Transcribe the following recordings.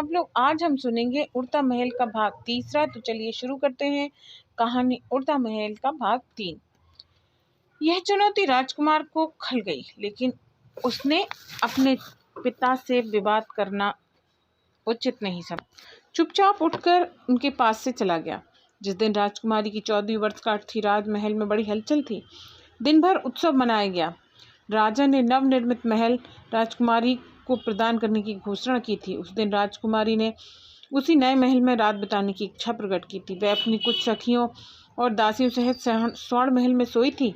आप लोग। आज हम सुनेंगे उड़ता महल का भाग तीसरा। तो चलिए शुरू करते हैं कहानी उड़ता महल का भाग 3। यह चुनौती राजकुमार को खल गई, लेकिन उसने अपने पिता से विवाद करना उचित नहीं समझा। चुपचाप उठकर उनके पास से चला गया। जिस दिन राजकुमारी की 14वीं वर्षगांठ थी, राजमहल में बड़ी हलचल थी। दिन भर उत्सव मनाया गया। राजा ने नवनिर्मित महल राजकुमारी को प्रदान करने की घोषणा की थी। उस दिन राजकुमारी ने उसी नए महल में रात बिताने की इच्छा प्रकट की थी। वह अपनी कुछ सखियों और दासियों सहित स्वर्ण महल में सोई थी।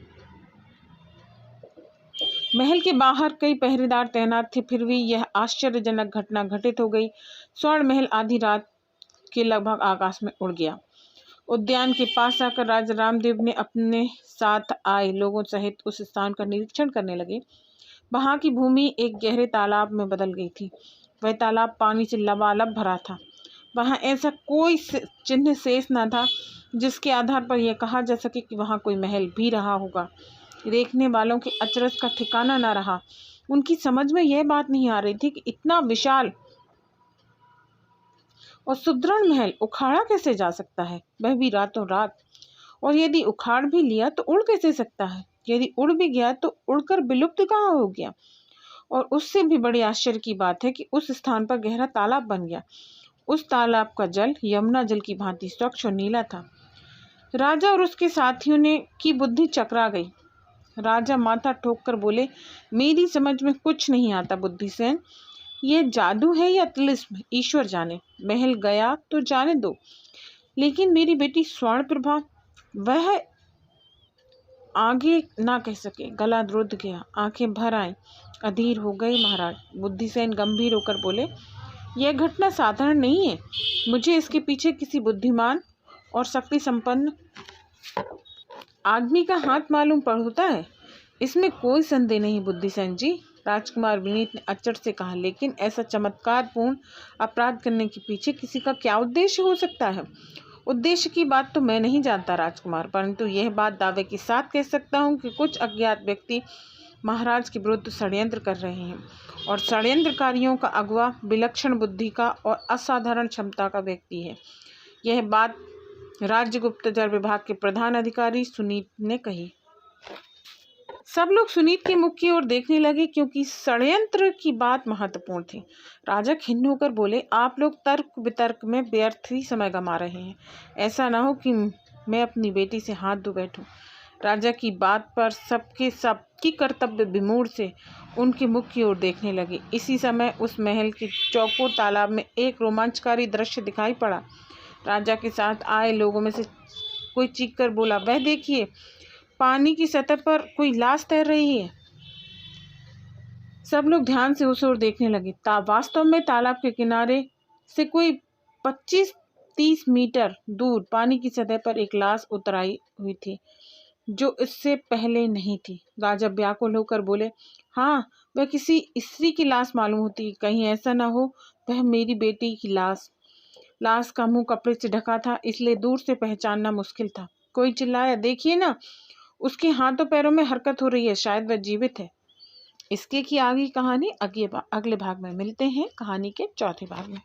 महल के बाहर कई पहरेदार तैनात थे, फिर भी यह आश्चर्यजनक घटना घटित हो गई। स्वर्ण महल आधी रात के लगभग आकाश में उड़ गया। उद्यान के पास आकर राजा रामदेव ने अपने साथ आए लोगों सहित उस स्थान का निरीक्षण करने लगे। वहां की भूमि एक गहरे तालाब में बदल गई थी। वह तालाब पानी से लबालब भरा था। वहां ऐसा कोई चिन्ह शेष न था जिसके आधार पर यह कहा जा सके कि वहां कोई महल भी रहा होगा। देखने वालों के अचरज का ठिकाना न रहा। उनकी समझ में यह बात नहीं आ रही थी कि इतना विशाल और सुदृढ़ महल उखाड़ा कैसे जा सकता है, वह भी रातों रात। और यदि उखाड़ भी लिया तो उड़ कैसे सकता है? यदि उड़ भी गया तो उड़कर विलुप्त कहाँ हो गया? और उससे भी बड़ी आश्चर्य की बात है कि उस स्थान पर गहरा तालाब बन गया। उस तालाब का जल यमुना जल की भांति स्वच्छ और नीला था। राजा और उसके साथियों ने की बुद्धि चकरा गई। राजा माथा ठोक कर बोले, मेरी समझ में कुछ नहीं आता बुद्धिसेन। यह जादू है या तिलिस्म, ईश्वर जाने। महल गया तो जाने दो, लेकिन मेरी बेटी स्वर्ण प्रभा, वह आगे ना कह सके। गला रुद्ध गया, आंखें भर आईं, अधीर हो गए। महाराज, बुद्धिसेन गंभीर होकर बोले, यह घटना साधारण नहीं है। मुझे इसके पीछे किसी बुद्धिमान और शक्ति संपन्न आदमी का हाथ मालूम होता है। इसमें कोई संदेह नहीं बुद्धिसेन जी, राजकुमार विनीत ने अचरज से कहा। लेकिन ऐसा चमत्कारपूर्ण अपराध करने के पीछे किसी का क्या उद्देश्य हो सकता है? उद्देश्य की बात तो मैं नहीं जानता राजकुमार, परंतु यह बात दावे के साथ कह सकता हूँ कि कुछ अज्ञात व्यक्ति महाराज के विरुद्ध षड्यंत्र कर रहे हैं। और षड्यंत्रकारियों का अगुवा विलक्षण बुद्धि का और असाधारण क्षमता का व्यक्ति है। यह बात राज्य गुप्तचर विभाग के प्रधान अधिकारी सुनीत ने कही। सब लोग सुनीत के मुख की ओर देखने लगे, क्योंकि षड्यंत्र की बात महत्वपूर्ण थी। राजा खिन्न होकर बोले, आप लोग तर्क वितर्क में व्यर्थ ही समय गंवा रहे हैं। ऐसा ना हो कि मैं अपनी बेटी से हाथ धो बैठूं। राजा की बात पर सबकी कर्तव्य विमूढ़ से उनके मुख की ओर देखने लगे। इसी समय उस महल के चौकोर तालाब में एक रोमांचकारी दृश्य दिखाई पड़ा। राजा के साथ आए लोगों में से कोई चीख कर बोला, वह देखिए, पानी की सतह पर कोई लाश तैर रही है। सब लोग ध्यान से उस ओर देखने लगे। वास्तव में तालाब के किनारे से कोई 25-30 मीटर दूर पानी की सतह पर एक लाश उतर आई हुई थी, जो इससे पहले नहीं थी। राजा व्याकुल होकर बोले, हाँ, वह किसी स्त्री की लाश मालूम होती। कहीं ऐसा ना हो वह मेरी बेटी की लाश। लाश का मुंह कपड़े से ढका था, इसलिए दूर से पहचानना मुश्किल था। कोई चिल्लाया, देखिए ना, उसके हाथों पैरों में हरकत हो रही है, शायद वह जीवित है। इसके की आगे कहानी अगले भाग में मिलते हैं, कहानी के चौथे भाग में।